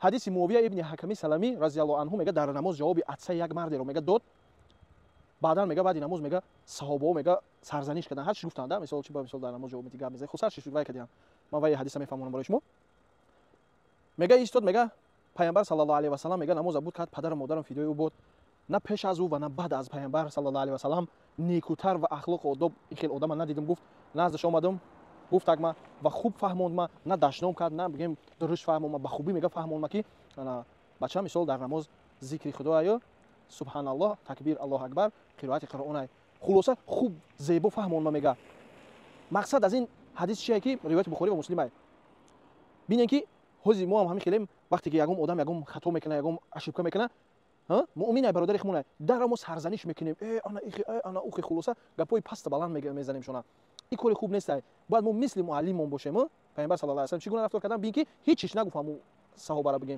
ҳадиси Муовия ибни Ҳаками Саламӣ разияллоҳу анҳу мега дар намоз ҷавоби атсаи як мардеро мега дод. баъдан мега баъди намоз мега саҳобао мега сарзаниш кардан. ҳар чӣ гуфтанд, да мисол чи ба мисол дар намоз ҷавоб митӣ гап мезанӣ. хусар чӣ шуд вай кардиам. ман вай ҳадиса мефаҳмонам барои шумо. мега истод мега пайғамбар саллаллоҳу алайҳи ва саллам мега намоз абуд кард, падару модарам фидои ӯ буд. на пеш аз ӯ ва на баъд аз пайғамбар саллаллоҳу алайҳи ва саллам некутар ва ахлоқу одоб ин хел одама надидим. гуфт наздаш омадам, гуфтак ма ва хуб фаҳмонд ма, на дашном кард, на бигем дуруст фаҳмонд ма, ба хубӣ мега фаҳмонд ма ки бача мисол дар намоз зикри худоаю субҳаналлоҳ, такбир, аллоҳу акбар, қироати қуръонай. хулоса хуб зебо фаҳмонд ма мега. мақсад аз ин ҳадис чие ки ривояти бухорӣ ва муслим ай. бинем ки ҳози мо ҳам ҳамин хелем вақте ки ягон одам ягон хато мекунад, ягон ошибка мекунад, муъмин ай бародари хмон ай, дарро мо сарзаниш мекунем, ана ихи, ана ухи, хулоса гапои паста баланд мезанем шона. ин кори хуб нест ай. бояд мо мисли муаллимон бошем. пайғамбар саллаллоҳу алайҳи ва саллам чӣ гуна рафтор кардан, бин ки ҳеҷ чиш нагуфтам саҳобаро бигем.